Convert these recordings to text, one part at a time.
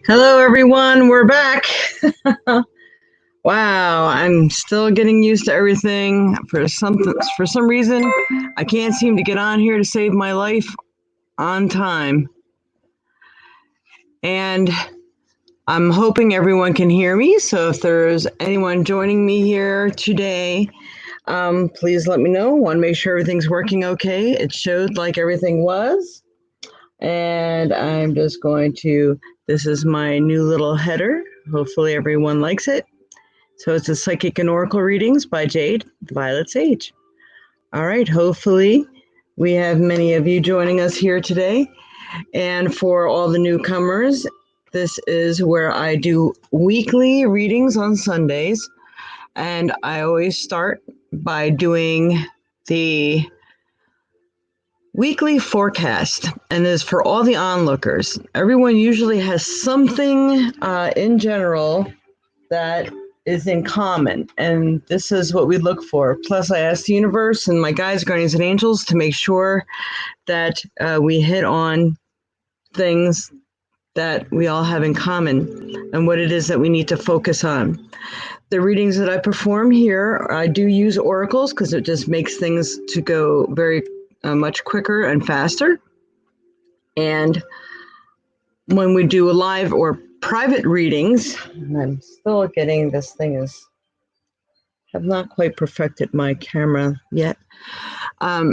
Hello, everyone. We're back. Wow, I'm still getting used to everything. For some reason, I can't seem to get on here to save my life on time. And I'm hoping everyone can hear me. So if there's anyone joining me here today, please let me know. Want to make sure everything's working okay. It showed like everything was. And I'm just going to, this is my new little header. Hopefully everyone likes it. So it's the Psychic and Oracle readings by Jade, Violet Sage. All right, hopefully we have many of you joining us here today. And for all the newcomers, this is where I do weekly readings on Sundays. And I always start by doing the weekly forecast, and is for all the onlookers. Everyone usually has something in general that is in common, and this is what we look for. Plus, I ask the universe and my guides, guardians, and angels to make sure that we hit on things that we all have in common and what it is that we need to focus on. The readings that I perform here, I do use oracles because it just makes things to go very much quicker and faster. And when we do a live or private readings, and I'm still getting this thing is, have not quite perfected my camera yet. I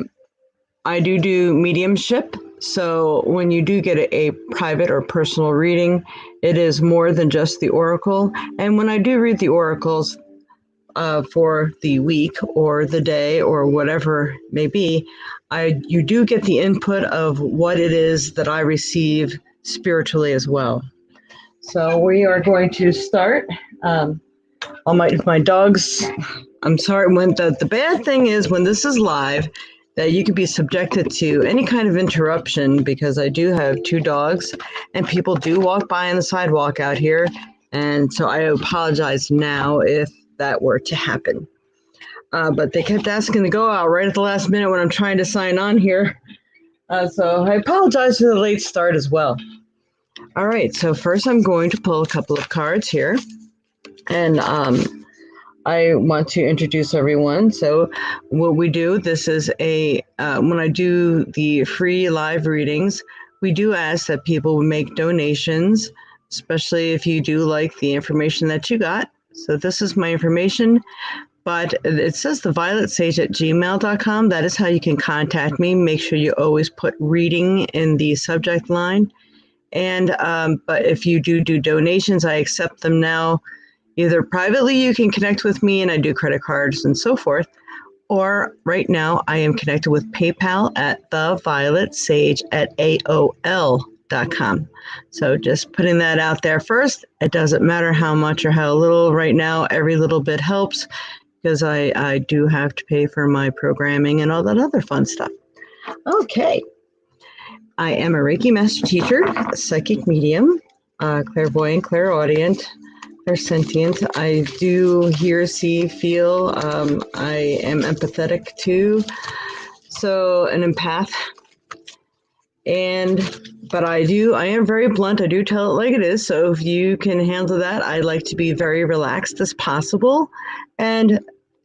do mediumship. So when you do get a private or personal reading, it is more than just the oracle. And when I do read the oracles for the week or the day or whatever it may be, you do get the input of what it is that I receive spiritually as well. So we are going to start. All my dogs, I'm sorry, when the bad thing is when this is live, that you could be subjected to any kind of interruption, because I do have 2 dogs and people do walk by on the sidewalk out here. And so I apologize now if that were to happen. But they kept asking to go out right at the last minute when I'm trying to sign on here. So I apologize for the late start as well. All right, so first I'm going to pull a couple of cards here. And I want to introduce everyone. So what we do, this is when I do the free live readings, we do ask that people make donations, especially if you do like the information that you got. So this is my information, but it says thevioletsage@gmail.com. That is how you can contact me. Make sure you always put reading in the subject line. And but if you do donations, I accept them now. Either privately, you can connect with me and I do credit cards and so forth. Or right now, I am connected with PayPal at thevioletsage@aol.com. So just putting that out there first. It doesn't matter how much or how little right now. Every little bit helps, because I do have to pay for my programming and all that other fun stuff. Okay. I am a Reiki master teacher, a psychic medium, clairvoyant, clairaudient, clairsentient. I do hear, see, feel. I am empathetic too, so an empath. But I am very blunt. I do tell it like it is. So if you can handle that, I like to be very relaxed as possible. And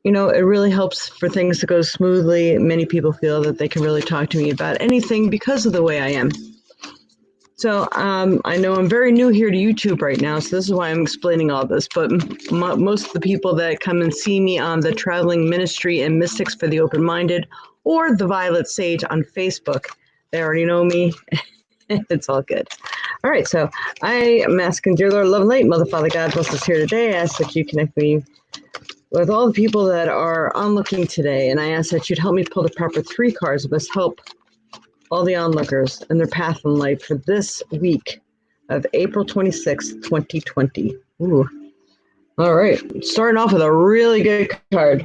it really helps for things to go smoothly. Many people feel that they can really talk to me about anything because of the way I am. So I know I'm very new here to YouTube right now, so this is why I'm explaining all this. But most of the people that come and see me on the Traveling Ministry and Mystics for the Open-Minded or the Violet Sage on Facebook, they already know me. It's all good. All right, so I am asking, dear Lord, love and light, Mother, Father, God, bless us here today. I ask that you connect me with all the people that are onlooking today, and I ask that you'd help me pull the proper 3 cards that must help all the onlookers and their path in life for this week of April 26th, 2020. Ooh. All right, starting off with a really good card.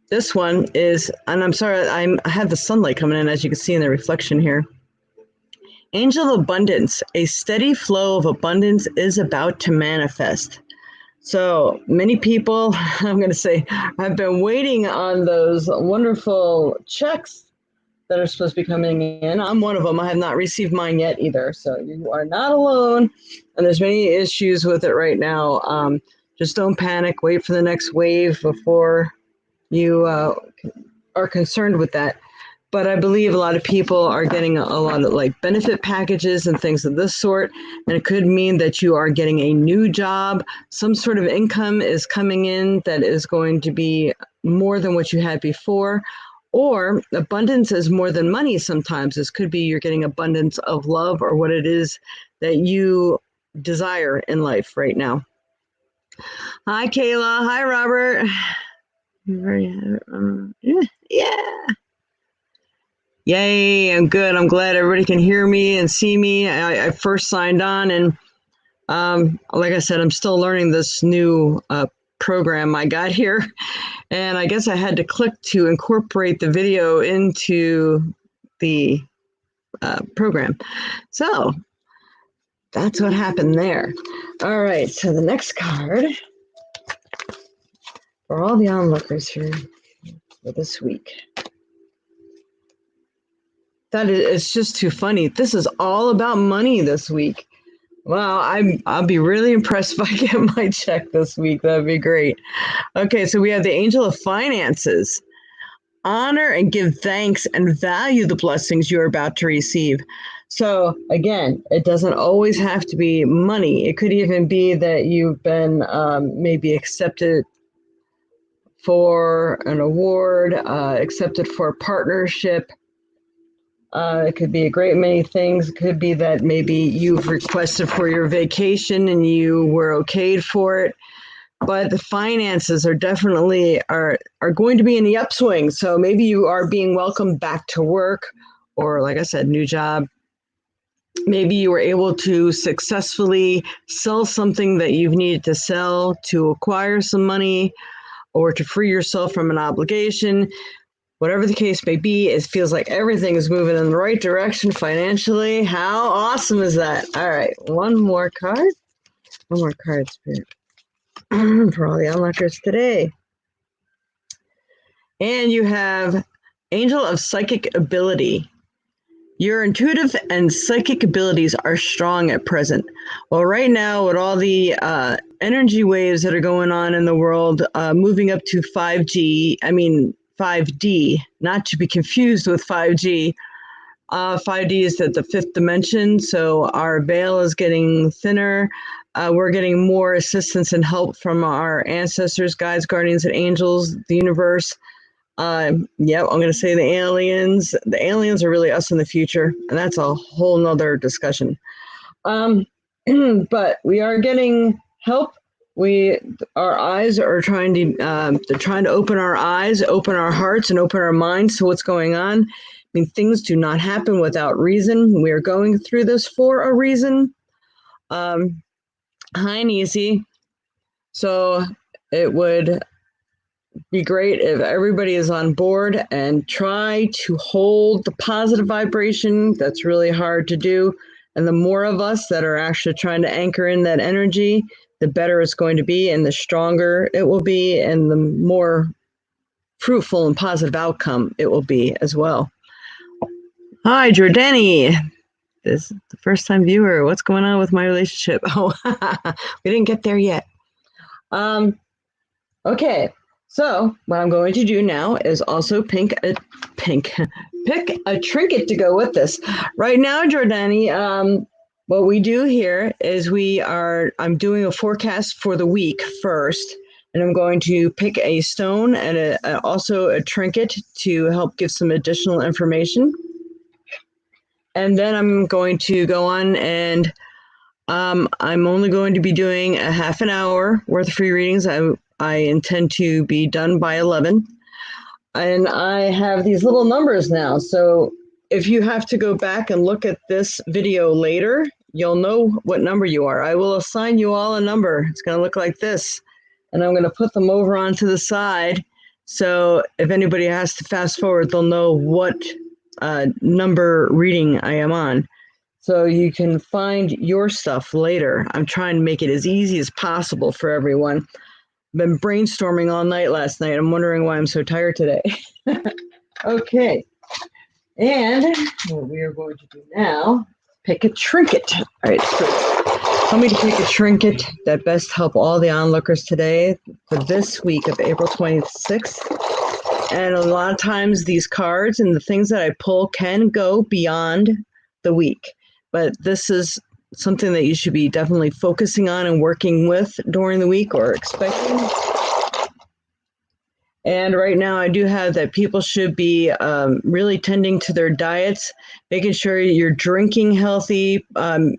This one is, and I'm sorry, I have the sunlight coming in, as you can see in the reflection here. Angel of Abundance, a steady flow of abundance is about to manifest. So many people, I'm going to say, have been waiting on those wonderful checks that are supposed to be coming in. I'm one of them. I have not received mine yet either. So you are not alone. And there's many issues with it right now. Just don't panic. Wait for the next wave before you are concerned with that. But I believe a lot of people are getting a lot of like benefit packages and things of this sort. And it could mean that you are getting a new job. Some sort of income is coming in that is going to be more than what you had before. Or abundance is more than money sometimes. This could be you're getting abundance of love or what it is that you desire in life right now. Hi, Kayla. Hi, Robert. Yeah. Yay, I'm good. I'm glad everybody can hear me and see me. I first signed on, and like I said, I'm still learning this new program I got here. And I guess I had to click to incorporate the video into the program. So that's what happened there. All right, so the next card for all the onlookers here for this week. It's just too funny. This is all about money this week. Well, I'll be really impressed if I get my check this week. That'd be great. Okay, so we have the Angel of Finances. Honor and give thanks and value the blessings you're about to receive. So again, it doesn't always have to be money. It could even be that you've been maybe accepted for an award, accepted for a partnership. It could be a great many things. It could be that maybe you've requested for your vacation and you were okayed for it. But the finances are definitely are going to be in the upswing. So maybe you are being welcomed back to work, or like I said, new job. Maybe you were able to successfully sell something that you've needed to sell to acquire some money or to free yourself from an obligation. Whatever the case may be, it feels like everything is moving in the right direction financially. How awesome is that? All right, one more card. One more card, Spirit, for all the unlockers today. And you have Angel of Psychic Ability. Your intuitive and psychic abilities are strong at present. Well, right now, with all the energy waves that are going on in the world, moving up to 5G, 5D, not to be confused with 5G. 5D is at the fifth dimension, so our veil is getting thinner. We're getting more assistance and help from our ancestors, guides, guardians, and angels, the universe. I'm going to say the aliens. The aliens are really us in the future, and that's a whole nother discussion. But we are getting help. Our eyes are trying to they're trying to open our eyes, open our hearts, and open our minds to what's going on. Things do not happen without reason. We are going through this for a reason. Hi, Nisi. So it would be great if everybody is on board and try to hold the positive vibration. That's really hard to do. And the more of us that are actually trying to anchor in that energy, the better it's going to be and the stronger it will be and the more fruitful and positive outcome it will be as well. Hi, Jordani. This is the first time viewer. What's going on with my relationship? Oh, we didn't get there yet. Okay, so what I'm going to do now is also pick a trinket to go with this. Right now, Jordani, what we do here is I'm doing a forecast for the week first, and I'm going to pick a stone and also a trinket to help give some additional information. And then I'm going to go on and I'm only going to be doing a half an hour worth of free readings. I intend to be done by 11. And I have these little numbers now. So if you have to go back and look at this video later, you'll know what number you are. I will assign you all a number. It's going to look like this. And I'm going to put them over onto the side. So if anybody has to fast forward, they'll know what number reading I am on. So you can find your stuff later. I'm trying to make it as easy as possible for everyone. Been brainstorming all night last night. I'm wondering why I'm so tired today. Okay. And what we are going to do now, pick a trinket. All right, so tell me to pick a trinket that best help all the onlookers today for this week of April 26th. And a lot of times these cards and the things that I pull can go beyond the week. But this is something that you should be definitely focusing on and working with during the week or expecting. And right now I do have that people should be really tending to their diets, making sure you're drinking healthy. Some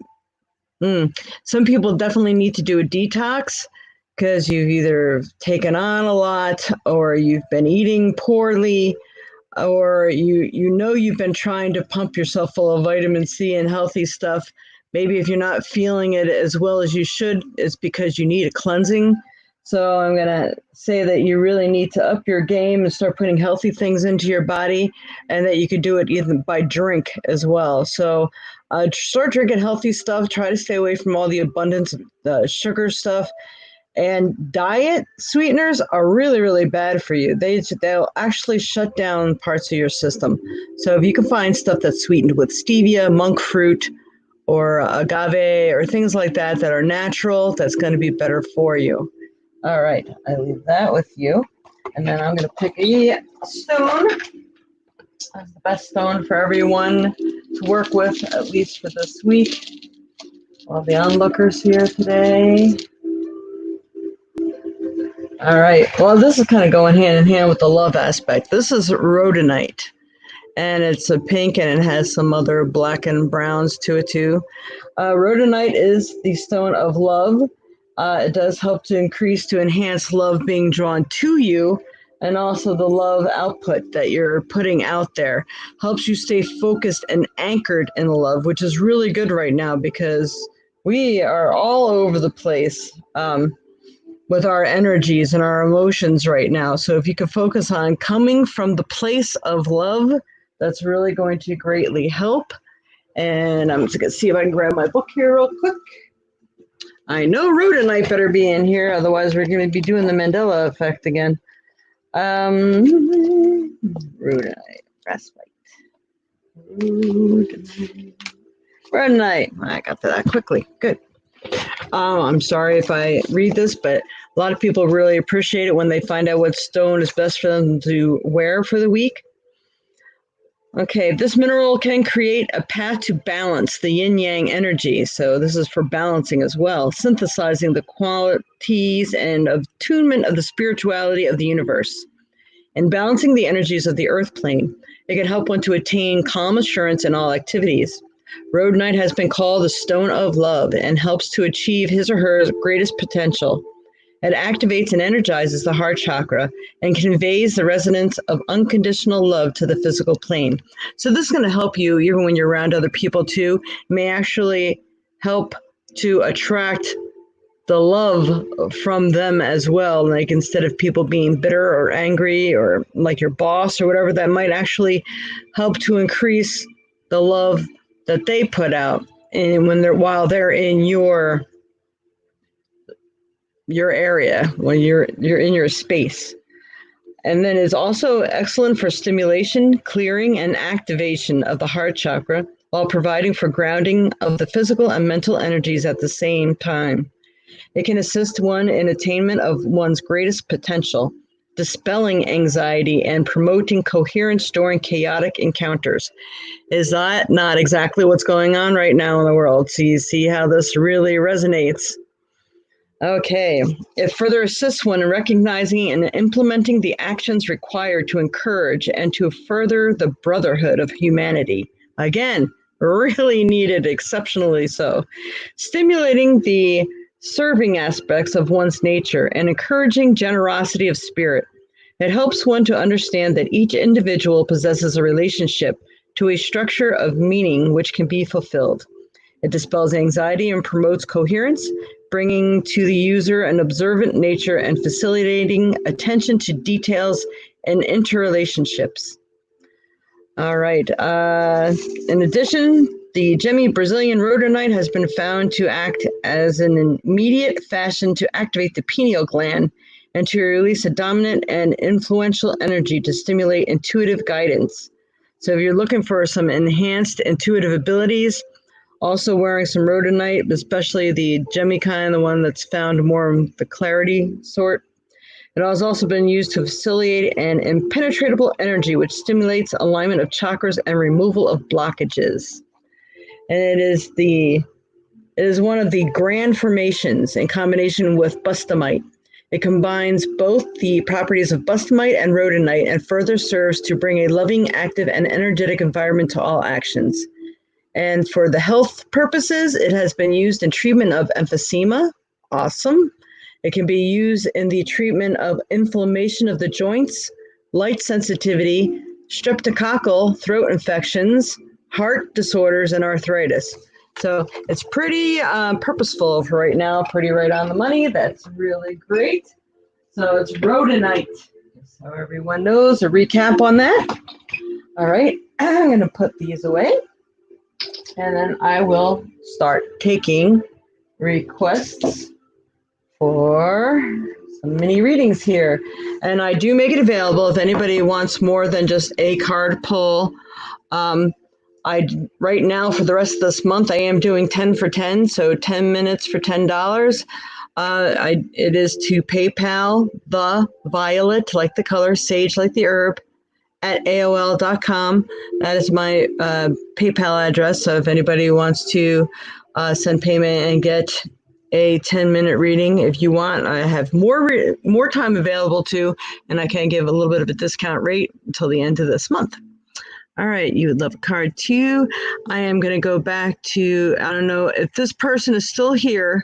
people definitely need to do a detox because you've either taken on a lot or you've been eating poorly or you know you've been trying to pump yourself full of vitamin C and healthy stuff. Maybe if you're not feeling it as well as you should, it's because you need a cleansing. So I'm going to say that you really need to up your game and start putting healthy things into your body, and that you could do it even by drink as well. So start drinking healthy stuff. Try to stay away from all the abundance of the sugar stuff. And diet sweeteners are really, really bad for you. They'll actually shut down parts of your system. So if you can find stuff that's sweetened with stevia, monk fruit, or agave, or things like that that are natural, that's going to be better for you. All right, I leave that with you. And then I'm going to pick a stone. That's the best stone for everyone to work with, at least for this week. All the onlookers here today. All right. Well, this is kind of going hand in hand with the love aspect. This is rhodonite, and it's a pink, and it has some other black and browns to it too. Rhodonite is the stone of love. It does help to enhance love being drawn to you, and also the love output that you're putting out there. Helps you stay focused and anchored in love, which is really good right now because we are all over the place. With our energies and our emotions right now. So if you can focus on coming from the place of love, that's really going to greatly help. And I'm just going to see if I can grab my book here real quick. I know rhodonite better be in here, otherwise we're going to be doing the Mandela effect again. Rhodonite, frostbite. Rhodonite. I got to that quickly. Good. I'm sorry if I read this, but a lot of people really appreciate it when they find out what stone is best for them to wear for the week. Okay, this mineral can create a path to balance the yin-yang energy. So this is for balancing as well, synthesizing the qualities and attunement of the spirituality of the universe. And balancing the energies of the earth plane, it can help one to attain calm assurance in all activities. Rhodonite has been called the stone of love and helps to achieve his or her greatest potential. It activates and energizes the heart chakra and conveys the resonance of unconditional love to the physical plane. So this is going to help you even when you're around other people too. It may actually help to attract the love from them as well. Like instead of people being bitter or angry or like your boss or whatever, that might actually help to increase the love that they put out, and while they're in your area, when you're in your space. And then it's also excellent for stimulation, clearing, and activation of the heart chakra while providing for grounding of the physical and mental energies at the same time. It can assist one in attainment of one's greatest potential, dispelling anxiety and promoting coherence during chaotic encounters. Is that not exactly what's going on right now in the world? So you see how this really resonates. Okay, it further assists one in recognizing and implementing the actions required to encourage and to further the brotherhood of humanity. Again, really needed, exceptionally so. Stimulating the serving aspects of one's nature and encouraging generosity of spirit. It helps one to understand that each individual possesses a relationship to a structure of meaning which can be fulfilled. It dispels anxiety and promotes coherence, bringing to the user an observant nature and facilitating attention to details and interrelationships. All right. In addition, the gemmy Brazilian rhodonite has been found to act as an immediate fashion to activate the pineal gland and to release a dominant and influential energy to stimulate intuitive guidance. So if you're looking for some enhanced intuitive abilities, also wearing some rhodonite, especially the gemmy kind, the one that's found more in the clarity sort. It has also been used to facilitate an impenetrable energy, which stimulates alignment of chakras and removal of blockages. And it is one of the grand formations in combination with bustamite. It combines both the properties of bustamite and rhodonite and further serves to bring a loving, active, and energetic environment to all actions. And for the health purposes, it has been used in treatment of emphysema. Awesome. It can be used in the treatment of inflammation of the joints, light sensitivity, streptococcal throat infections, heart disorders, and arthritis. So it's pretty purposeful for right now, pretty right on the money. That's really great. So it's rhodonite. So everyone knows a recap on that. All right, I'm going to put these away. And then I will start taking requests for some mini readings here. And I do make it available if anybody wants more than just a card pull. Right now for the rest of this month, I am doing 10 for 10, so 10 minutes for $10. It is to PayPal, the violet, like the color, sage, like the herb, at AOL.com. That is my PayPal address. So if anybody wants to send payment and get a 10-minute reading, if you want, I have more time available too, and I can give a little bit of a discount rate until the end of this month. All right, you would love a card too. I am going to go back to, I don't know if this person is still here.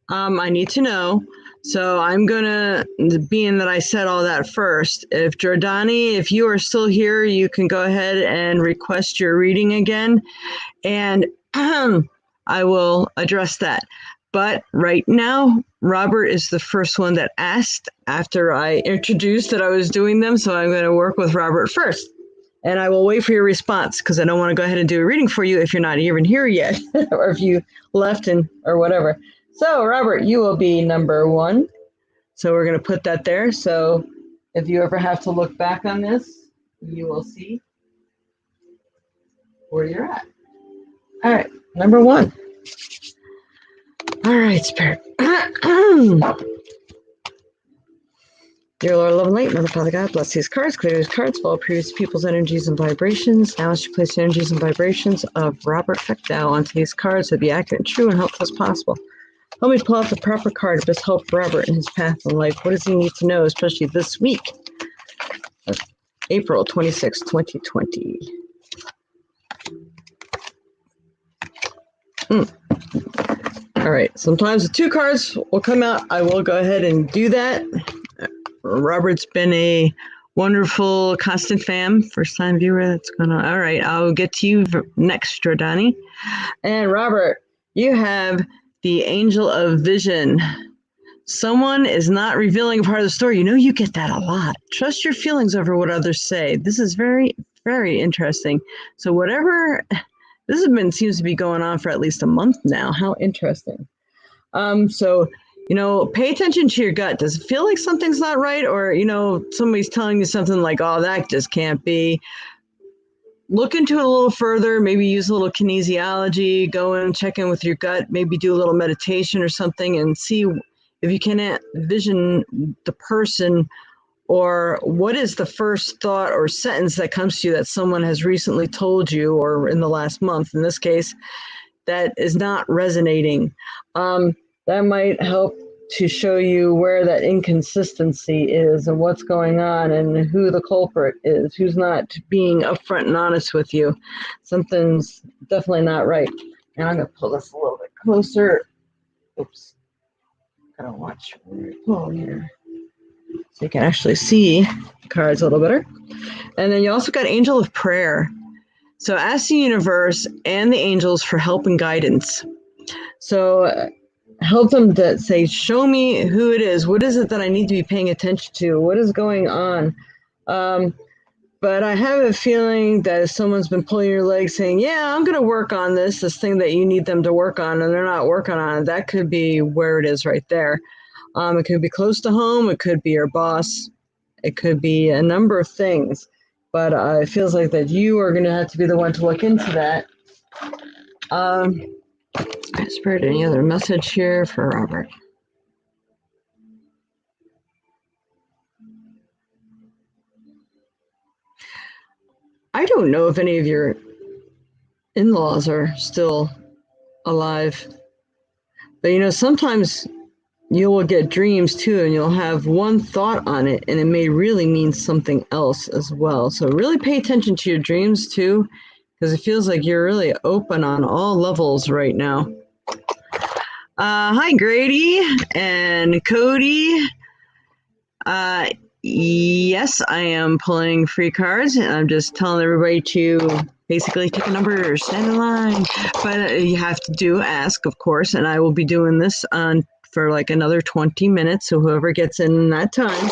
I need to know. So I'm going to, being that I said all that first, if Jordani, if you are still here, you can go ahead and request your reading again, and I will address that. But right now, Robert is the first one that asked after I introduced that I was doing them, so I'm going to work with Robert first. And I will wait for your response because I don't want to go ahead and do a reading for you if you're not even here yet or if you left or whatever. So, Robert, you will be number 1. So we're going to put that there. So if you ever have to look back on this, you will see where you're at. All right, number 1. All right, Spirit. Dear Lord, love and light, Mother, Father, God, bless these cards, clear these cards, follow previous people's energies and vibrations. Now as you place the energies and vibrations of Robert Fechtow onto these cards to be accurate and true and helpful as possible. Help me pull out the proper card to best help Robert in his path in life. What does he need to know, especially this week? April 26, 2020. All right, sometimes the 2 cards will come out. I will go ahead and do that. Robert's been a wonderful constant fam, first time viewer. That's going on. All right, I'll get to you next, Jordani. And Robert, you have the Angel of Vision. Someone is not revealing a part of the story. You know, you get that a lot. Trust your feelings over what others say. This is very, very interesting. So whatever, seems to be going on for at least a month now. How interesting. So, you know, pay attention to your gut. Does it feel like something's not right? Or, you know, somebody's telling you something like, oh, that just can't be. Look into it a little further, maybe use a little kinesiology, go in, check in with your gut, maybe do a little meditation or something and see if you can envision the person or what is the first thought or sentence that comes to you that someone has recently told you or in the last month, in this case, that is not resonating. That might help to show you where that inconsistency is and what's going on and who the culprit is, who's not being upfront and honest with you. Something's definitely not right. And I'm going to pull this a little bit closer. Oops. Gotta watch where I pull here. So you can actually see the cards a little better. And then you also got Angel of Prayer. So ask the universe and the angels for help and guidance. So help them to say, show me who it is. What is it that I need to be paying attention to? What is going on? But I have a feeling that if someone's been pulling your leg saying, yeah, I'm going to work on this thing that you need them to work on, and they're not working on it, that could be where it is right there. It could be close to home. It could be your boss. It could be a number of things. but it feels like that you are going to have to be the one to look into that. Spirit, any other message here for Robert? I don't know if any of your in-laws are still alive, but you know, sometimes you will get dreams too, and you'll have one thought on it, and it may really mean something else as well. So really pay attention to your dreams too, because it feels like you're really open on all levels right now. Hi, Grady and Cody. Yes, I am pulling free cards, and I'm just telling everybody to basically take a number, stand in line. But you have to do ask, of course, and I will be doing this for like another 20 minutes, so whoever gets in that time.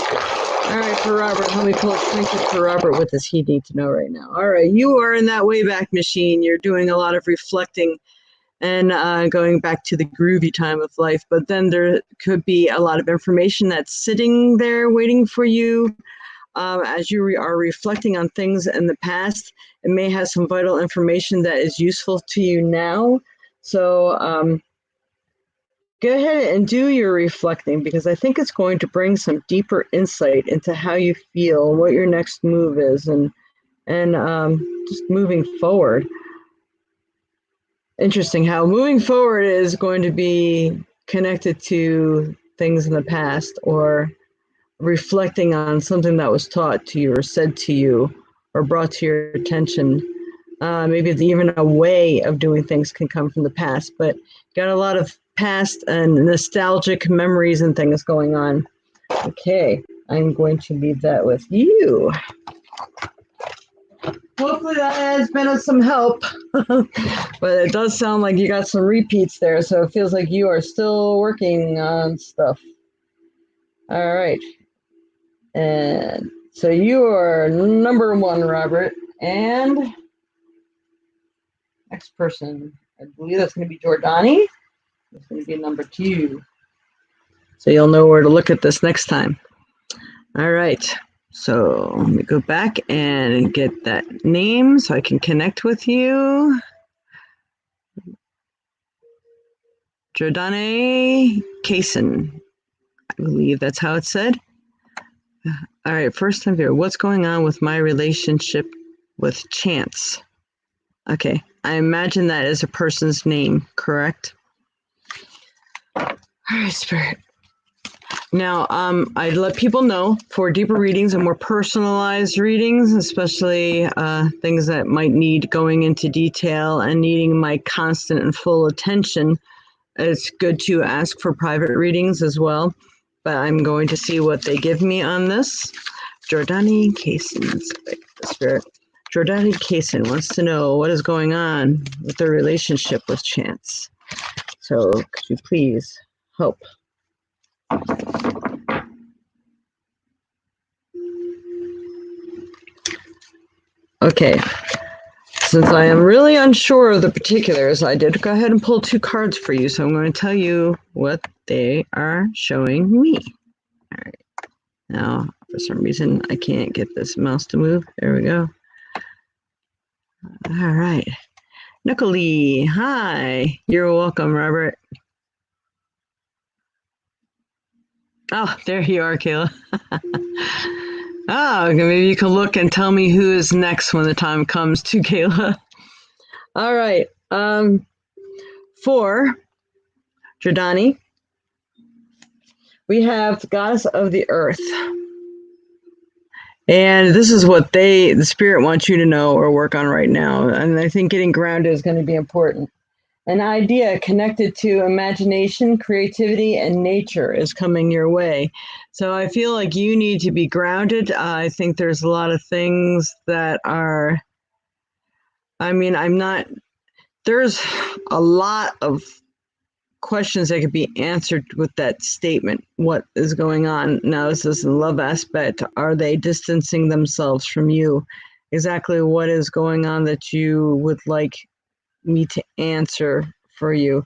All right, for Robert, let me pull a trinket for Robert. What does he need to know right now? All right, you are in that Wayback Machine. You're doing a lot of reflecting and going back to the groovy time of life. But then there could be a lot of information that's sitting there waiting for you as you are reflecting on things in the past. It may have some vital information that is useful to you now. So go ahead and do your reflecting, because I think it's going to bring some deeper insight into how you feel, what your next move is, and just moving forward. Interesting how moving forward is going to be connected to things in the past, or reflecting on something that was taught to you or said to you or brought to your attention. Maybe even a way of doing things can come from the past, but got a lot of past and nostalgic memories and things going on. Okay, I'm going to leave that with you. Hopefully that has been of some help, but it does sound like you got some repeats there, so it feels like you are still working on stuff. All right, and so you are number one, Robert, and next person, I believe that's going to be Jordani. That's going to be number 2, so you'll know where to look at this next time. All right. So let me go back and get that name so I can connect with you. Jordane Kaysen. I believe that's how it's said. All right, first time here. What's going on with my relationship with Chance? Okay, I imagine that is a person's name, correct? All right, Spirit. Now, I let people know for deeper readings and more personalized readings, especially things that might need going into detail and needing my constant and full attention. It's good to ask for private readings as well, but I'm going to see what they give me on this. Jordani Kaysen, Spirit. Jordani Kaysen wants to know what is going on with their relationship with Chance. So could you please help? Okay, since I am really unsure of the particulars, I did go ahead and pull 2 cards for you, so I'm going to tell you what they are showing me. All right, now for some reason I can't get this mouse to move. There we go. All right, Nicole, hi, you're welcome, Robert. Oh, there you are, Kayla. Oh, maybe you can look and tell me who is next when the time comes to Kayla. All right. For Jordani, we have the goddess of the earth. And this is what the spirit wants you to know or work on right now. And I think getting grounded is going to be important. An idea connected to imagination, creativity, and nature is coming your way. So I feel like you need to be grounded. I think there's a lot of things that are, there's a lot of questions that could be answered with that statement. What is going on? Now, is this a love aspect? Are they distancing themselves from you? Exactly what is going on that you would like me to answer for you?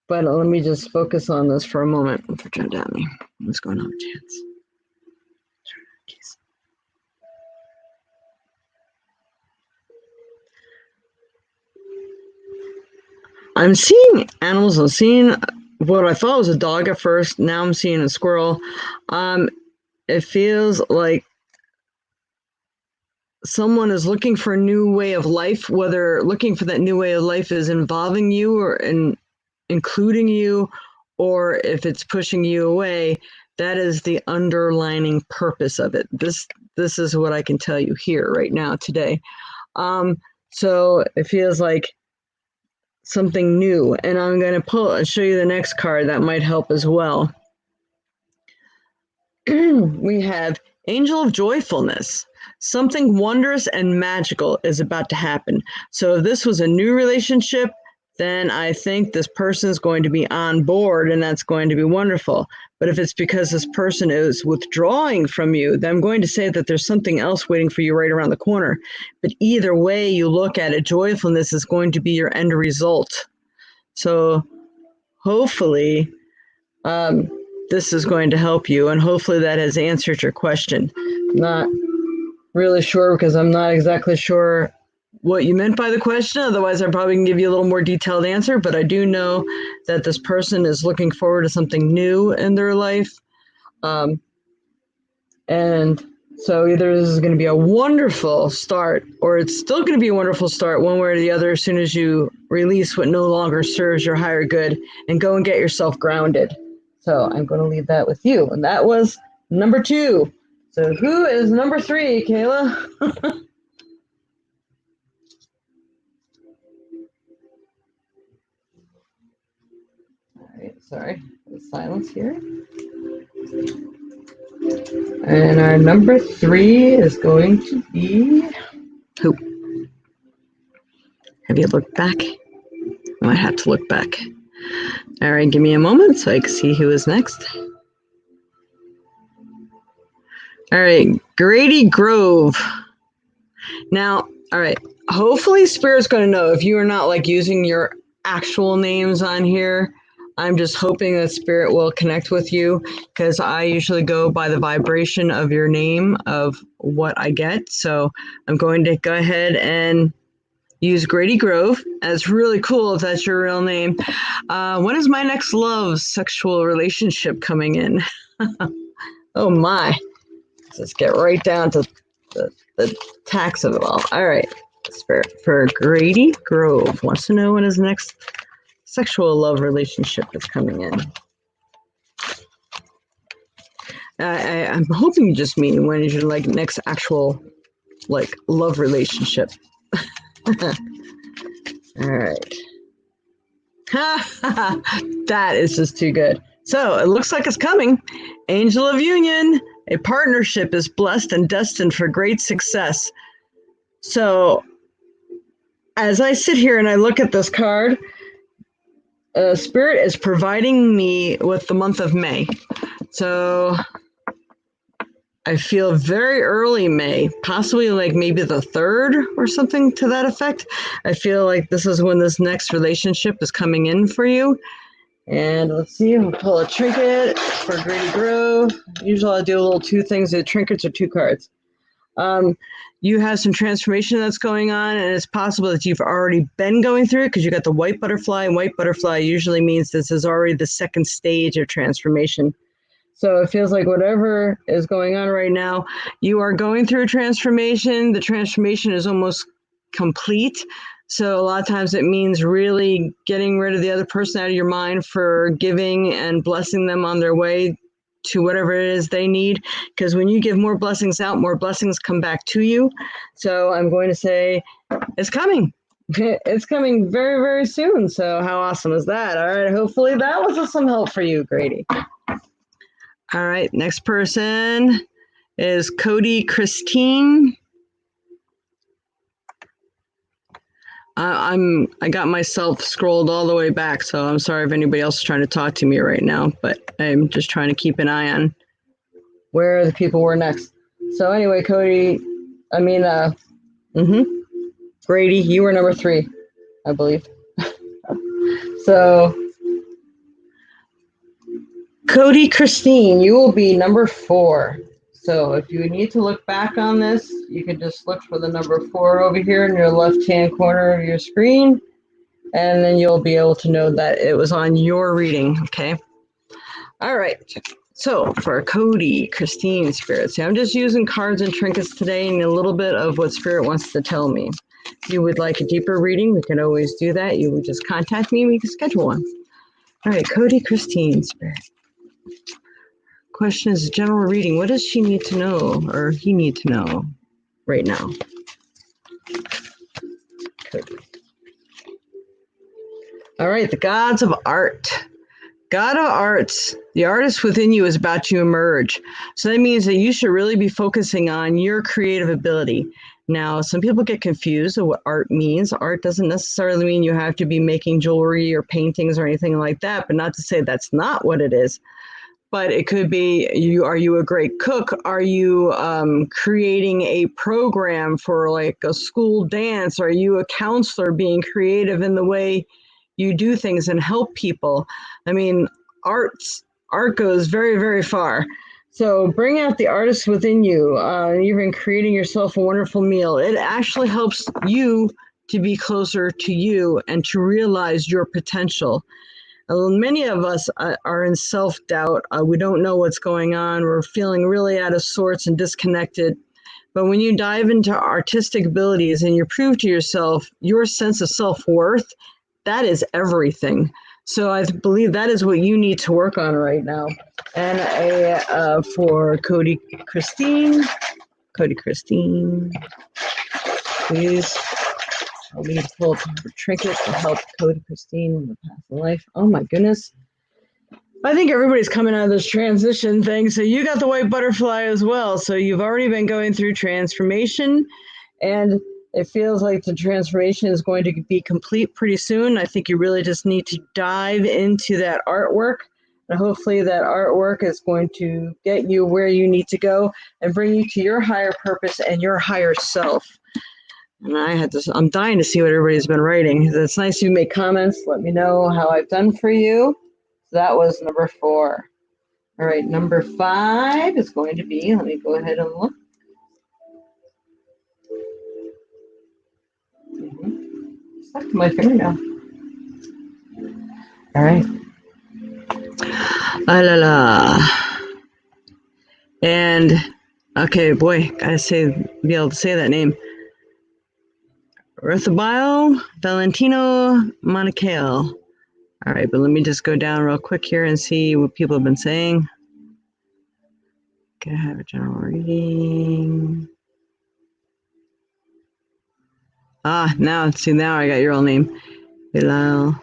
But let me just focus on this for a moment for Jordani. What's going on with Chance? I'm seeing animals. I'm seeing what I thought was a dog at first. Now I'm seeing a squirrel. It feels like someone is looking for a new way of life, whether looking for that new way of life is involving you or including you, or if it's pushing you away. That is the underlining purpose of it. This is what I can tell you here right now today. So it feels like something new, and I'm going to show you the next card that might help as well. We have Angel of Joyfulness. Something wondrous and magical is about to happen. So if this was a new relationship, then I think this person is going to be on board, and that's going to be wonderful. But if it's because this person is withdrawing from you, then I'm going to say that there's something else waiting for you right around the corner. But either way you look at it, joyfulness is going to be your end result. So hopefully this is going to help you, and hopefully that has answered your question. Not really sure, because I'm not exactly sure what you meant by the question. Otherwise, I probably can give you a little more detailed answer, but I do know that this person is looking forward to something new in their life. And so either this is going to be a wonderful start, or it's still going to be a wonderful start one way or the other as soon as you release what no longer serves your higher good and go and get yourself grounded. So I'm going to leave that with you. And that was number 2. So who is number 3, Kayla? All right, sorry, the silence here. And our number 3 is going to be who? Have you looked back? I might have to look back. All right, give me a moment so I can see who is next. All right, Grady Grove. Now, all right, hopefully Spirit's going to know if you are not like using your actual names on here. I'm just hoping that Spirit will connect with you, because I usually go by the vibration of your name of what I get. So I'm going to go ahead and use Grady Grove. That's really cool if that's your real name. When is my next love sexual relationship coming in? Oh my. Let's get right down to the tax of it all. All right. Spirit for Grady Grove wants to know when his next sexual love relationship is coming in. I'm hoping you just mean when is your like next actual like love relationship. All right. That is just too good. So it looks like it's coming. Angel of Union. A partnership is blessed and destined for great success. So as I sit here and I look at this card, Spirit is providing me with the month of May. So I feel very early May, possibly like maybe the 3rd or something to that effect. I feel like this is when this next relationship is coming in for you. And let's see, I'll pull a trinket for Grady Grove. Usually I'll do a little 2 things. The trinkets are 2 cards. You have some transformation that's going on, and it's possible that you've already been going through it because you got the white butterfly, and white butterfly usually means this is already the 2nd stage of transformation. So it feels like whatever is going on right now, you are going through a transformation. The transformation is almost complete. So a lot of times it means really getting rid of the other person out of your mind, forgiving and blessing them on their way to whatever it is they need. Because when you give more blessings out, more blessings come back to you. So I'm going to say it's coming. It's coming very, very soon. So how awesome is that? All right. Hopefully that was some help for you, Grady. All right. Next person is Cody Christine. I got myself scrolled all the way back, so I'm sorry if anybody else is trying to talk to me right now, but I'm just trying to keep an eye on where the people were next. So anyway, Cody, Grady, you were number 3, I believe. So Cody Christine, you will be number 4. So if you need to look back on this, you can just look for the number 4 over here in your left-hand corner of your screen. and then you'll be able to know that it was on your reading, okay? All right. So for Cody, Christine, Spirit, see, I'm just using cards and trinkets today and a little bit of what Spirit wants to tell me. If you would like a deeper reading, we can always do that. You would just contact me and we can schedule one. All right, Cody, Christine, Spirit. Question is general reading. What does she need to know or he need to know right now? Cody. All right, the gods of art. God of arts, the artist within you is about to emerge. So that means that you should really be focusing on your creative ability. Now, some people get confused of what art means. Art doesn't necessarily mean you have to be making jewelry or paintings or anything like that, but not to say that's not what it is. But it could be, are you a great cook? Are you creating a program for like a school dance? Are you a counselor being creative in the way you do things and help people? I mean, art goes very, very far. So bring out the artist within you, even creating yourself a wonderful meal. It actually helps you to be closer to you and to realize your potential. Many of us are in self-doubt. We don't know what's going on. We're feeling really out of sorts and disconnected. But when you dive into artistic abilities and you prove to yourself your sense of self-worth, that is everything. So I believe that is what you need to work on right now. And for Cody Christine, please. I'll need to pull up her trinket to help Cody Christine in the past life. Oh my goodness. I think everybody's coming out of this transition thing. So you got the white butterfly as well. So you've already been going through transformation, and it feels like the transformation is going to be complete pretty soon. I think you really just need to dive into that artwork. And hopefully that artwork is going to get you where you need to go and bring you to your higher purpose and your higher self. And I'm dying to see what everybody's been writing. It's nice you make comments. Let me know how I've done for you. So that was number 4. All right, number 5 is going to be, let me go ahead and look. Stuck to my fingernail. All right. La la la. And, okay, boy, gotta be able to say that name. Ruthabile Valentino Monacale. All right, but let me just go down real quick here and see what people have been saying. Can I have a general reading? Now I got your old name. Bilal.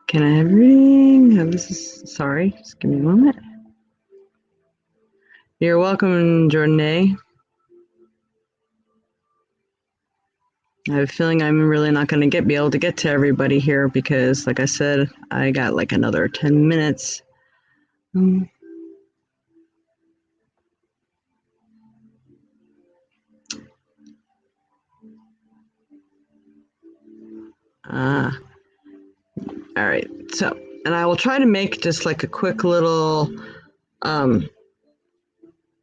Can I have a reading? Sorry, just give me a moment. You're welcome, Jordan. I have a feeling I'm really not going to be able to get to everybody here because, like I said, I got like another 10 minutes. All right. So, and I will try to make just like a quick little,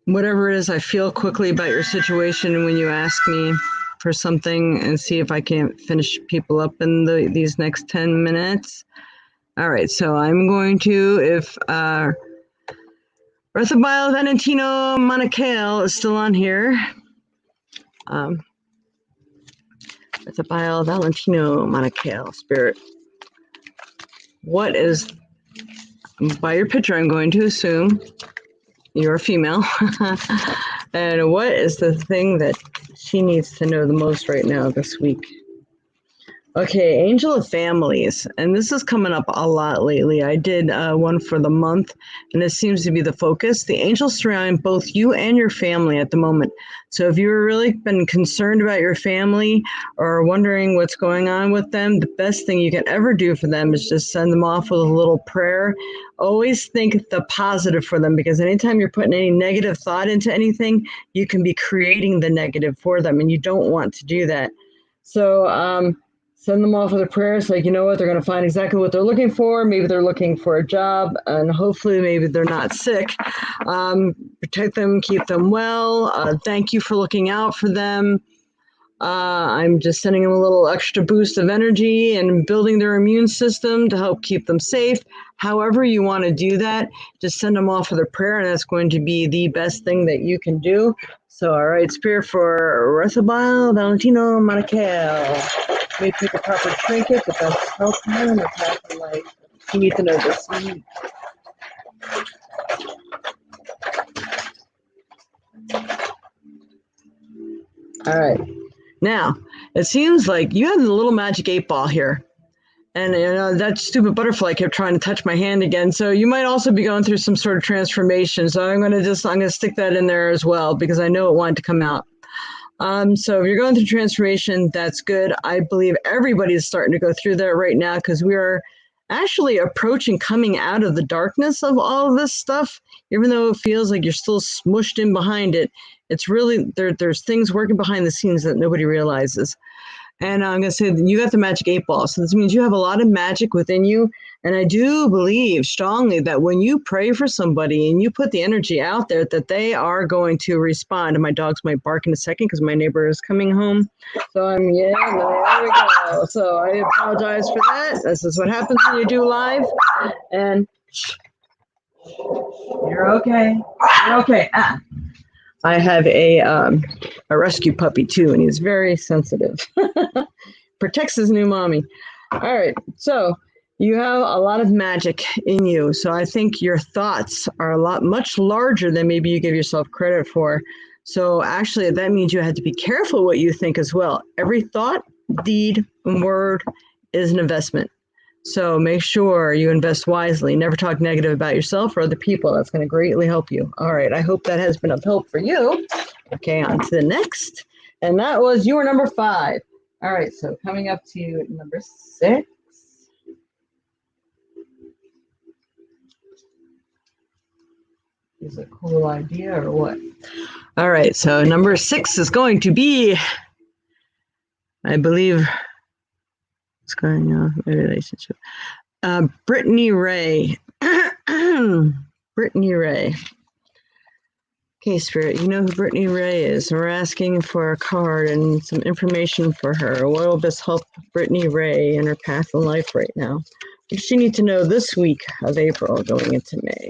whatever it is I feel quickly about your situation when you ask me for something, and see if I can finish people up in these next 10 minutes. All right. So I'm going to, if Ruthabile Valentino Monacale is still on here. Ruthabile Valentino Monacale, Spirit. What is, by your picture, I'm going to assume you're a female. And what is the thing that she needs to know the most right now this week? Okay, Angel of Families, and this is coming up a lot lately. I did one for the month, and this seems to be the focus. The angels surround both you and your family at the moment. So if you've really been concerned about your family or wondering what's going on with them, the best thing you can ever do for them is just send them off with a little prayer. Always think the positive for them, because anytime you're putting any negative thought into anything, you can be creating the negative for them, and you don't want to do that. So, Send them off with a prayer. It's like, you know what, they're going to find exactly what they're looking for. Maybe they're looking for a job, and hopefully maybe they're not sick. Protect them, keep them well. Thank you for looking out for them. I'm just sending them a little extra boost of energy and building their immune system to help keep them safe. However you want to do that, just send them off with a prayer, and that's going to be the best thing that you can do. So, all right, Spirit for Resabile, Valentino, Monacal. May take a proper trinket, but that's help you in the path of life. You need to know this. All right. Now, it seems like you have the little magic 8-ball here. And that stupid butterfly kept trying to touch my hand again. So you might also be going through some sort of transformation. So I'm going to stick that in there as well, because I know it wanted to come out. So if you're going through transformation, that's good. I believe everybody is starting to go through that right now, because we are actually approaching coming out of the darkness of all of this stuff. Even though it feels like you're still smushed in behind it, it's really there's things working behind the scenes that nobody realizes. And I'm going to say that you got the magic 8-ball. So this means you have a lot of magic within you. And I do believe strongly that when you pray for somebody and you put the energy out there, that they are going to respond. And my dogs might bark in a second because my neighbor is coming home. So there we go. So I apologize for that. This is what happens when you do live. And you're okay. You're okay. I have a rescue puppy too, and he's very sensitive. Protects his new mommy. All right, so you have a lot of magic in you. So I think your thoughts are much larger than maybe you give yourself credit for. So actually, that means you have to be careful what you think as well. Every thought, deed, and word is an investment. So make sure you invest wisely. Never talk negative about yourself or other people. That's going to greatly help you. All right. I hope that has been of help for you. Okay, on to the next. And that was your number 5. All right. So coming up to number 6. Is a cool idea or what? All right. So number 6 is going to be, I believe, what's going on with my relationship? Brittany Ray. Brittany Ray. Okay, Spirit, you know who Brittany Ray is. We're asking for a card and some information for her. What will best help Brittany Ray in her path in life right now? What does she need to know this week of April going into May?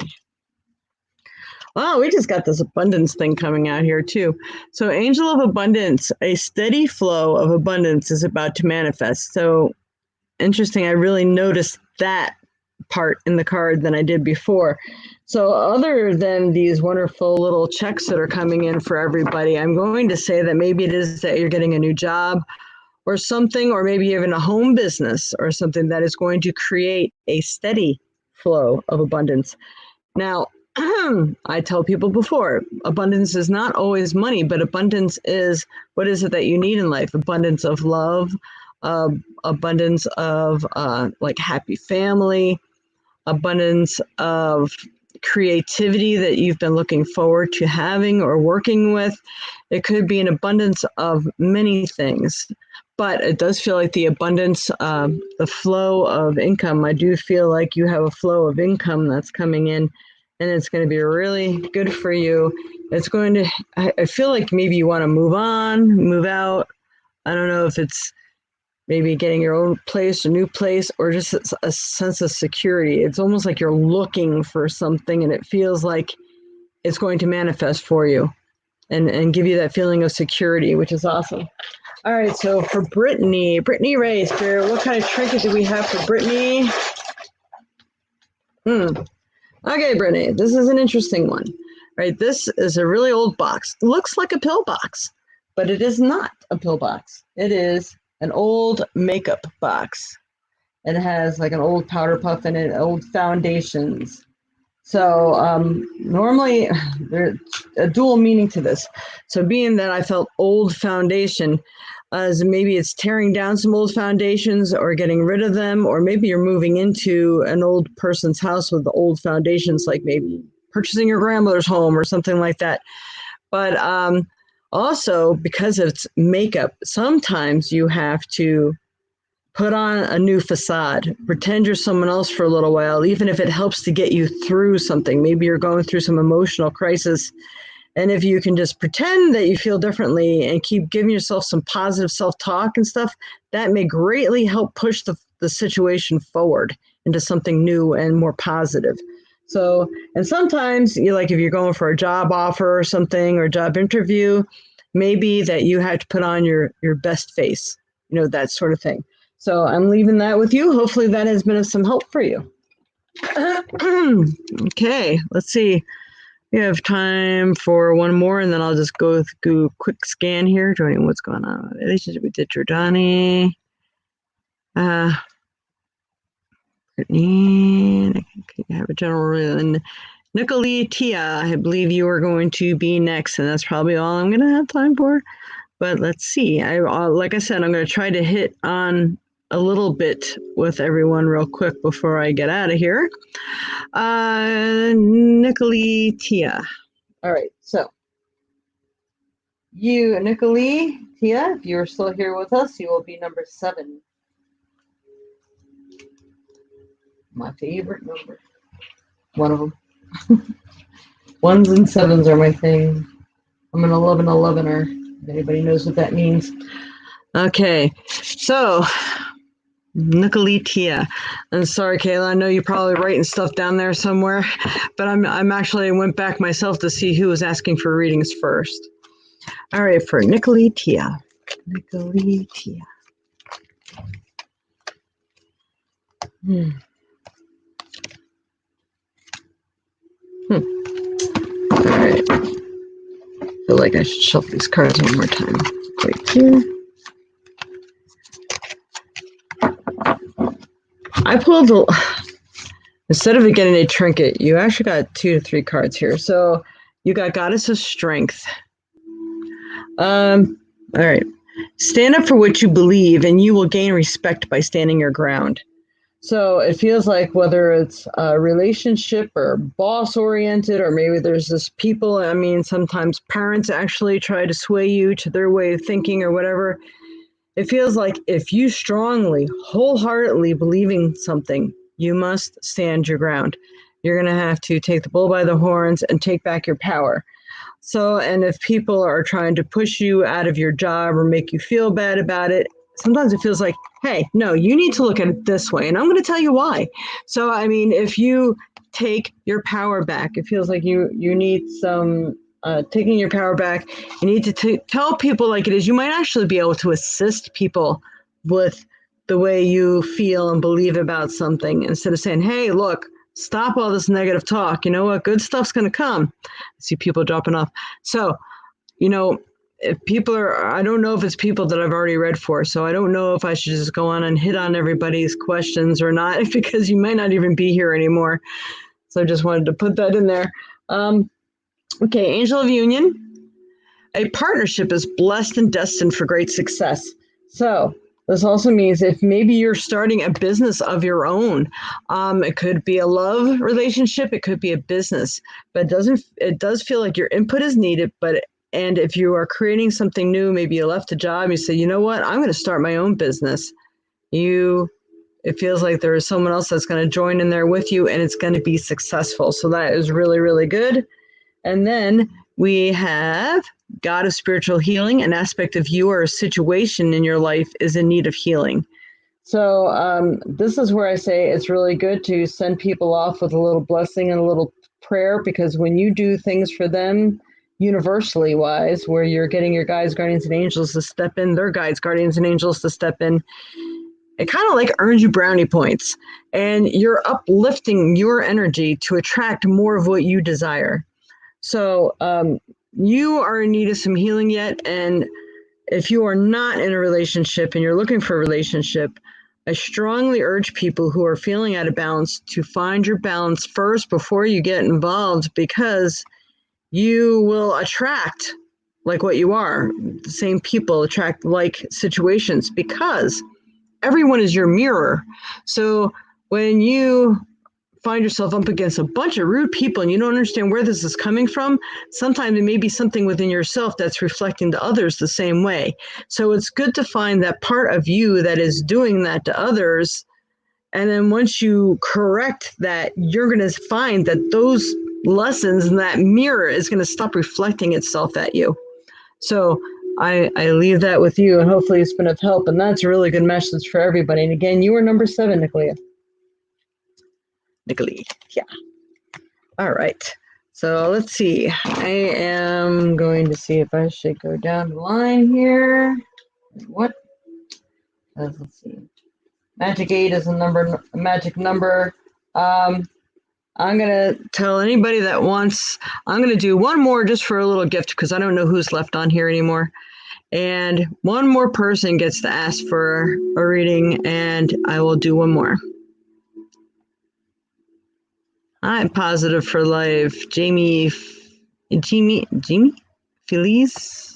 Oh, we just got this abundance thing coming out here too. So Angel of Abundance, a steady flow of abundance is about to manifest. So interesting, I really noticed that part in the card than I did before. So other than these wonderful little checks that are coming in for everybody, I'm going to say that maybe it is that you're getting a new job or something, or maybe even a home business or something that is going to create a steady flow of abundance. Now, I tell people before, abundance is not always money, but abundance is, what is it that you need in life? Abundance of love, abundance of like happy family, abundance of creativity that you've been looking forward to having or working with. It could be an abundance of many things, but it does feel like the abundance, the flow of income. I do feel like you have a flow of income that's coming in, and it's going to be really good for you. It's going to, I feel like maybe you want to move on, move out. I don't know if it's maybe getting your own place, a new place, or just a sense of security. It's almost like you're looking for something, and it feels like it's going to manifest for you and give you that feeling of security, which is awesome. All right, so for Brittany Ray, Spirit, what kind of trinket do we have for Brittany? Okay, Brittany, this is an interesting one. Right, this is a really old box. It looks like a pill box, but it is not a pill box. It is an old makeup box. It has like an old powder puff in it, old foundations. So normally there's a dual meaning to this. So being that I felt old foundation, as maybe it's tearing down some old foundations or getting rid of them, or maybe you're moving into an old person's house with the old foundations, like maybe purchasing your grandmother's home or something like that. But also, because it's makeup, sometimes you have to put on a new facade, pretend you're someone else for a little while, even if it helps to get you through something. Maybe you're going through some emotional crisis. And if you can just pretend that you feel differently and keep giving yourself some positive self-talk and stuff, that may greatly help push the situation forward into something new and more positive. So, and sometimes if you're going for a job offer or something, or a job interview, maybe that you have to put on your best face, that sort of thing. So I'm leaving that with you. Hopefully that has been of some help for you. Okay, let's see. We have time for one more, and then I'll just go through a quick scan here. Johnny, what's going on? Relationship with Giordani. Brittany, I have a general. And Nicole Tia, I believe you are going to be next, and that's probably all I'm going to have time for. But let's see. Like I said, I'm going to try to hit on a little bit with everyone real quick before I get out of here. Nicole Tia. All right, so you, Nicole Tia, if you're still here with us, you will be number 7. My favorite number. One of them. 1s and 7s are my thing. I'm an 11-11er. If anybody knows what that means. Okay, so Nicole Tia. And sorry, Kayla, I know you're probably writing stuff down there somewhere, but I'm actually went back myself to see who was asking for readings first. All right, for Nicole Tia. Nicole Tia. All right. I feel like I should shuffle these cards one more time. Right here. I pulled instead of getting a trinket, you actually got 2 to 3 cards here. So you got Goddess of Strength. All right. Stand up for what you believe, and you will gain respect by standing your ground. So it feels like whether it's a relationship or boss-oriented, or maybe there's this people, sometimes parents actually try to sway you to their way of thinking or whatever. It feels like if you strongly, wholeheartedly believe in something, you must stand your ground. You're going to have to take the bull by the horns and take back your power. So, and if people are trying to push you out of your job or make you feel bad about it, sometimes it feels like, hey, no, you need to look at it this way. And I'm going to tell you why. So, if you take your power back, it feels like you need some taking your power back. You need to tell people like it is. You might actually be able to assist people with the way you feel and believe about something, instead of saying, hey, look, stop all this negative talk. You know what? Good stuff's going to come. I see people dropping off. So, if people are, I don't know if it's people that I've already read for, so I don't know if I should just go on and hit on everybody's questions or not, because you might not even be here anymore. So I just wanted to put that in there. Okay, Angel of Union. A partnership is blessed and destined for great success. So this also means if maybe you're starting a business of your own, it could be a love relationship, it could be a business, but it does feel like your input is needed. And if you are creating something new, maybe you left a job, you say, you know what, I'm going to start my own business. It feels like there is someone else that's going to join in there with you, and it's going to be successful. So that is really, really good. And then we have God of spiritual healing. An aspect of you or a situation in your life is in need of healing. So this is where I say it's really good to send people off with a little blessing and a little prayer, because when you do things for them, universally wise, where you're getting your guides, guardians, and angels to step in, their guides, guardians, and angels to step in, it kind of like earns you brownie points, and you're uplifting your energy to attract more of what you desire. So you are in need of some healing yet, and if you are not in a relationship and you're looking for a relationship, I strongly urge people who are feeling out of balance to find your balance first before you get involved, because you will attract like what you are. The same people attract like situations, because everyone is your mirror. So when you find yourself up against a bunch of rude people and you don't understand where this is coming from, sometimes it may be something within yourself that's reflecting to others the same way. So it's good to find that part of you that is doing that to others. And then once you correct that, you're going to find that those lessons and that mirror is going to stop reflecting itself at you. So I leave that with you, and hopefully it's been of help. And that's a really good message for everybody. And again, you were number 7, Nicolea. Yeah. All right. So let's see. I am going to see if I should go down the line here. What? Let's see. Magic 8 is a magic number. I'm going to tell anybody that wants, I'm going to do one more just for a little gift because I don't know who's left on here anymore. And one more person gets to ask for a reading, and I will do one more. I'm positive for life. Jamie Felice.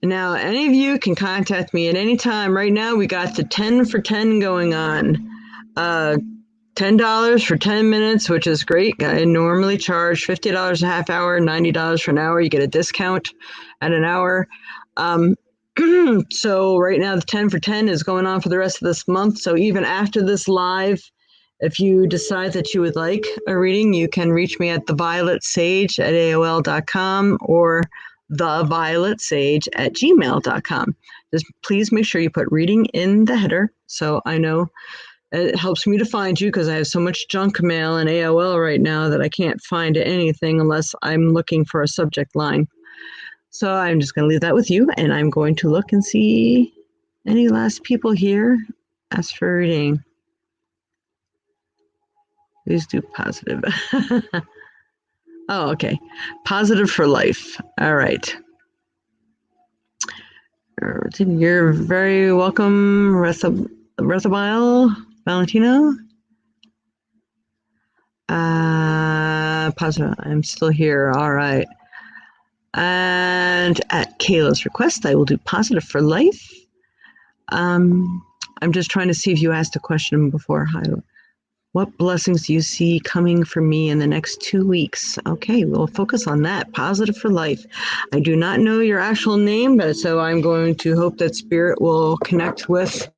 Now, any of you can contact me at any time. Right now, we got the 10 for 10 going on. $10 for 10 minutes, which is great. I normally charge $50 a half hour, $90 for an hour. You get a discount at an hour. So right now, the 10 for 10 is going on for the rest of this month. So even after this live, if you decide that you would like a reading, you can reach me at thevioletsage@aol.com or thevioletsage@gmail.com. Just please make sure you put reading in the header so I know. It helps me to find you because I have so much junk mail in AOL right now that I can't find anything unless I'm looking for a subject line. So I'm just going to leave that with you, and I'm going to look and see any last people here ask for a reading. Please do positive. Oh, okay. Positive for life. All right. You're very welcome, Rethabile Valentino. Positive. I'm still here. All right. And at Kayla's request, I will do positive for life. I'm just trying to see if you asked a question before. What blessings do you see coming for me in the next 2 weeks? Okay, we'll focus on that. Positive for life. I do not know your actual name, but so I'm going to hope that Spirit will connect with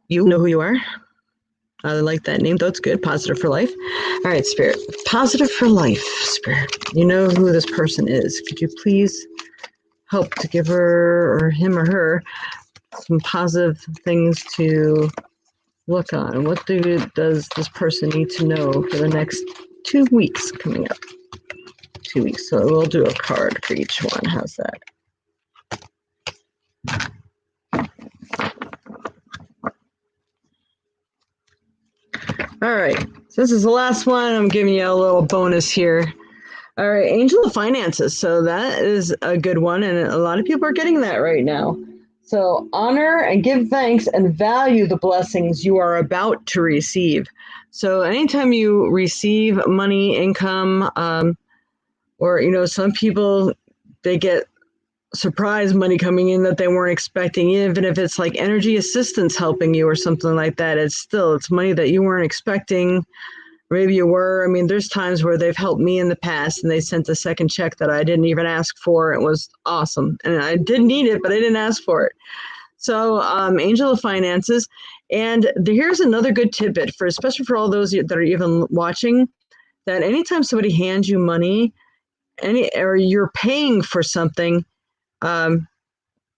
you. Know who you are? I like that name. That's good. Positive for life. All right, Spirit. Positive for life, Spirit. You know who this person is. Could you please help to give her or him or her some positive things to look on? What does this person need to know for the next 2 weeks coming up? 2 weeks. So we'll do a card for each one. How's that? All right. So this is the last one. I'm giving you a little bonus here. All right. Angel of Finances. So that is a good one. And a lot of people are getting that right now. So honor and give thanks and value the blessings you are about to receive. So anytime you receive money, income, or, some people, they get surprise money coming in that they weren't expecting, even if it's like energy assistance helping you or something like that. It's money that you weren't expecting. Maybe you were. I mean, there's times where they've helped me in the past and they sent a second check that I didn't even ask for. It was awesome. And I didn't need it, but I didn't ask for it. So Angel of Finances. And here's another good tidbit especially for all those that are even watching, that anytime somebody hands you money, or you're paying for something,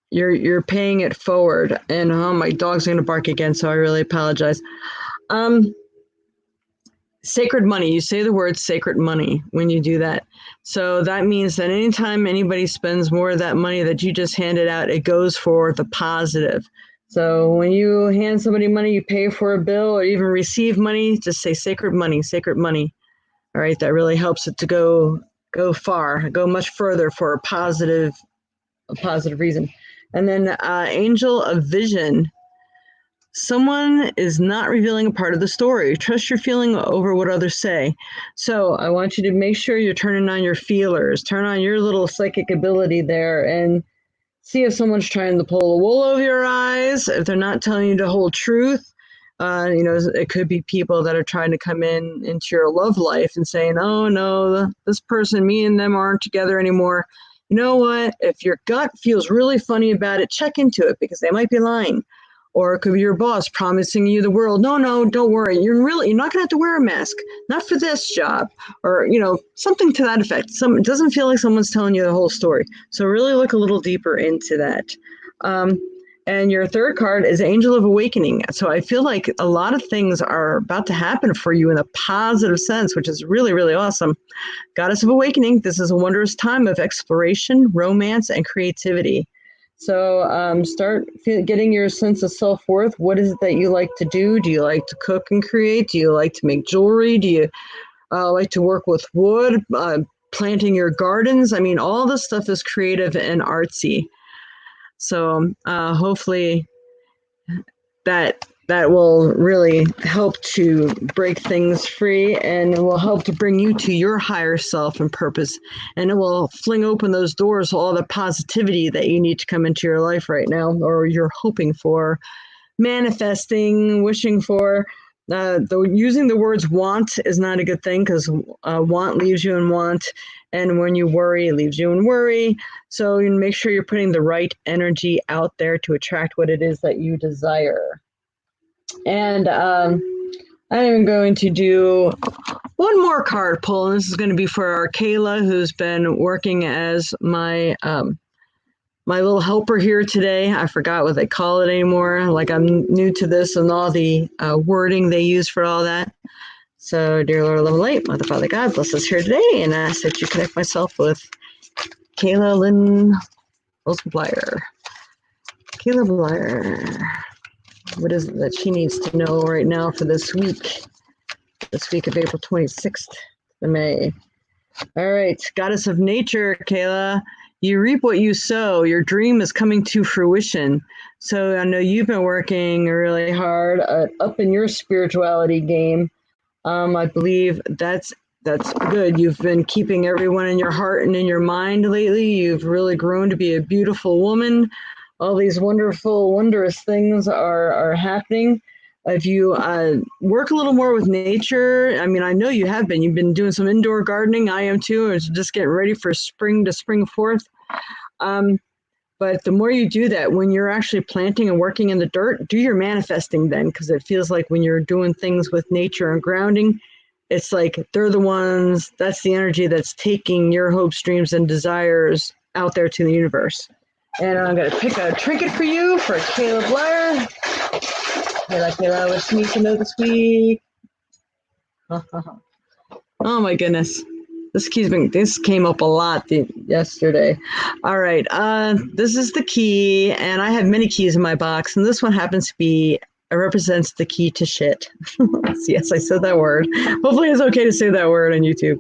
you're paying it forward. And my dog's going to bark again, so I really apologize. Sacred money. You say the word sacred money when you do that. So that means that anytime anybody spends more of that money that you just handed out, it goes for the positive. So when you hand somebody money, you pay for a bill or even receive money, just say sacred money, sacred money. All right. That really helps it to go far, go much further for a positive reason. And then Angel of Vision. Someone is not revealing a part of the story. Trust your feeling over what others say. So I want you to make sure you're turning on your feelers, turn on your little psychic ability there and see if someone's trying to pull the wool over your eyes, if they're not telling you the whole truth. It could be people that are trying to come into your love life and saying, oh no, this person, me and them aren't together anymore. You know what? If your gut feels really funny about it, check into it because they might be lying. Or it could be your boss promising you the world. No, don't worry. You're not going to have to wear a mask. Not for this job. Or, something to that effect. It doesn't feel like someone's telling you the whole story. So really look a little deeper into that. And your third card is Angel of Awakening. So I feel like a lot of things are about to happen for you in a positive sense, which is really, really awesome. Goddess of Awakening, this is a wondrous time of exploration, romance, and creativity. So start getting your sense of self-worth. What is it that you like to do? Do you like to cook and create? Do you like to make jewelry? Do you like to work with wood, planting your gardens? I mean, all this stuff is creative and artsy. So hopefully that will really help to break things free, and it will help to bring you to your higher self and purpose. And it will fling open those doors to all the positivity that you need to come into your life right now, or you're hoping for, manifesting, wishing for. Though using the words want is not a good thing, because want leaves you in want, and when you worry, it leaves you in worry. So you make sure you're putting the right energy out there to attract what it is that you desire. And I'm going to do one more card pull, and this is going to be for our Kayla, who's been working as my my little helper here today. I forgot what they call it anymore. Like, I'm new to this and all the wording they use for all that. So, dear Lord, love and light, Mother, Father, God, bless us here today, and ask that you connect myself with Kayla Lynn Wilson Blyer. Kayla Blyer. What is it that she needs to know right now for this week of April 26th to May? All right, Goddess of Nature, Kayla. You reap what you sow. Your dream is coming to fruition. So I know you've been working really hard up in your spirituality game. I believe that's good. You've been keeping everyone in your heart and in your mind lately. You've really grown to be a beautiful woman. All these wonderful, wondrous things are happening. If you work a little more with nature, I mean, I know you have been. You've been doing some indoor gardening. I am too. It's just getting ready for spring to spring forth. But the more you do that, when you're actually planting and working in the dirt, do your manifesting then, because it feels like when you're doing things with nature and grounding, it's like they're the ones, that's the energy that's taking your hopes, dreams, and desires out there to the universe. And I'm going to pick a trinket for you for Kayla Blyer. Kayla, what's you need to know this week? Oh my goodness. This came up a lot yesterday. All right. This is the key, and I have many keys in my box, and this one happens to be, it represents the key to shit. Yes, I said that word. Hopefully it's okay to say that word on YouTube.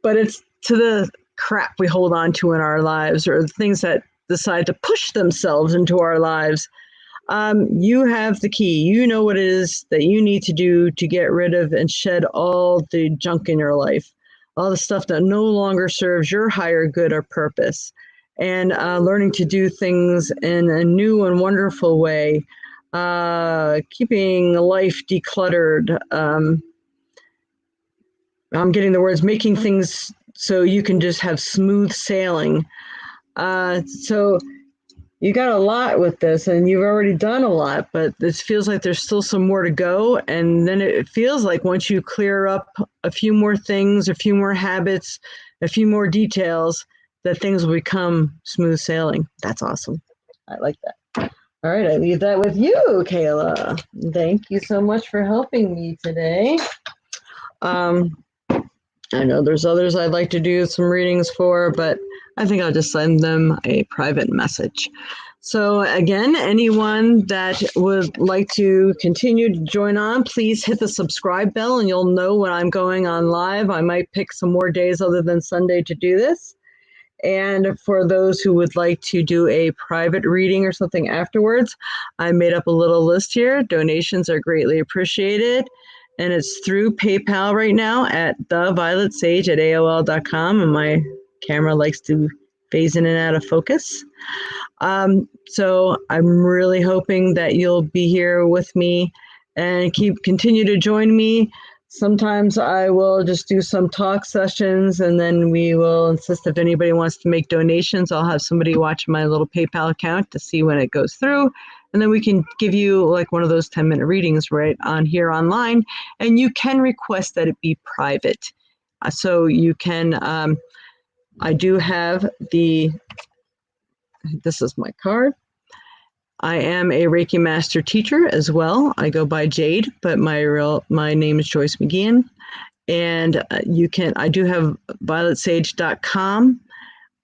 But it's to the crap we hold on to in our lives, or the things that decide to push themselves into our lives. You have the key. You know what it is that you need to do to get rid of and shed all the junk in your life, all the stuff that no longer serves your higher good or purpose, and learning to do things in a new and wonderful way, keeping life decluttered. I'm getting the words, making things so you can just have smooth sailing. So you got a lot with this, and you've already done a lot, but this feels like there's still some more to go. And then it feels like once you clear up a few more things, a few more habits, a few more details, that things will become smooth sailing. That's awesome. I like that. All right, I leave that with you, Kayla. Thank you so much for helping me today. I know there's others I'd like to do some readings for, but I think I'll just send them a private message. So again, anyone that would like to continue to join on, please hit the subscribe bell and you'll know when I'm going on live. I might pick some more days other than Sunday to do this. And for those who would like to do a private reading or something afterwards, I made up a little list here. Donations are greatly appreciated. And it's through PayPal right now at thevioletsage@aol.com. And my camera likes to phase in and out of focus. So I'm really hoping that you'll be here with me and continue to join me. Sometimes I will just do some talk sessions, and then we will insist if anybody wants to make donations, I'll have somebody watch my little PayPal account to see when it goes through. And then we can give you like one of those 10-minute readings right on here online. And you can request that it be private. So you can, I do have this is my card. I am a Reiki Master teacher as well. I go by Jade, but my name is Joyce McGeehan. And I do have violetsage.com.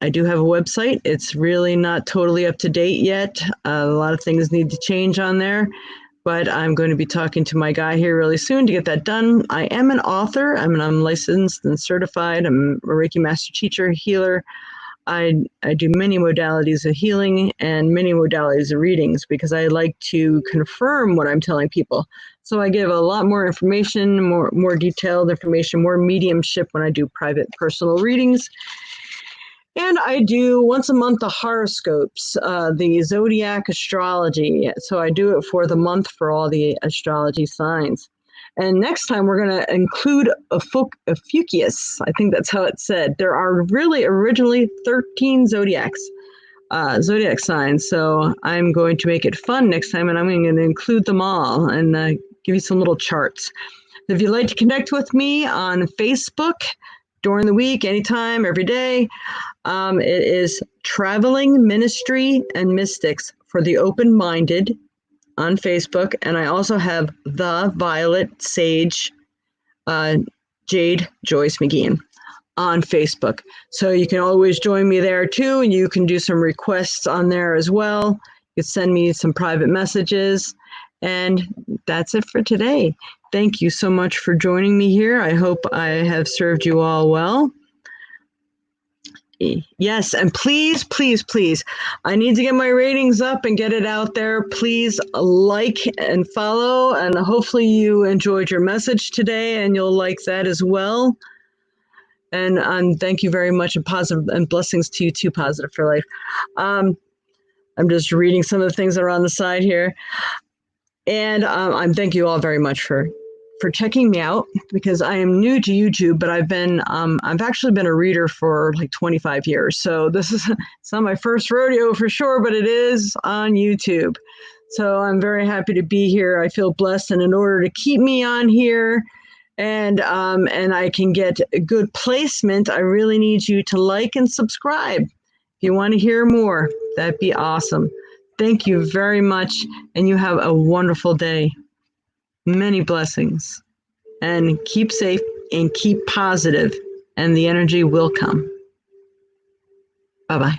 I do have a website. It's really not totally up to date yet. A lot of things need to change on there, but I'm going to be talking to my guy here really soon to get that done. I am an author. I'm licensed and certified. I'm a Reiki Master teacher, healer. I do many modalities of healing and many modalities of readings because I like to confirm what I'm telling people. So I give a lot more information, more detailed information, more mediumship when I do private personal readings. And I do once a month the horoscopes, the zodiac astrology. So I do it for the month for all the astrology signs. And next time we're going to include a Fucius. I think that's how it's said. There are really originally 13 zodiac signs. So I'm going to make it fun next time, and I'm going to include them all and give you some little charts. If you'd like to connect with me on Facebook during the week, anytime, every day, it is Traveling Ministry and Mystics for the Open-Minded on Facebook, and I also have the Violet Sage Jade Joyce McGeehan on Facebook. So you can always join me there too, and you can do some requests on there as well. You can send me some private messages, and that's it for today. Thank you so much for joining me here. I hope I have served you all well. Yes, and please, please, please, I need to get my ratings up and get it out there. Please like and follow, and hopefully you enjoyed your message today and you'll like that as well. And thank you very much, and positive and blessings to you too, Positive for Life. I'm just reading some of the things that are on the side here. And I thank you all very much for checking me out, because I am new to YouTube, but I've actually been a reader for like 25 years. So it's not my first rodeo for sure, but it is on YouTube. So I'm very happy to be here. I feel blessed, and in order to keep me on here and I can get a good placement, I really need you to like and subscribe. If you want to hear more, that'd be awesome. Thank you very much, and you have a wonderful day. Many blessings, and keep safe and keep positive, and the energy will come. Bye-bye.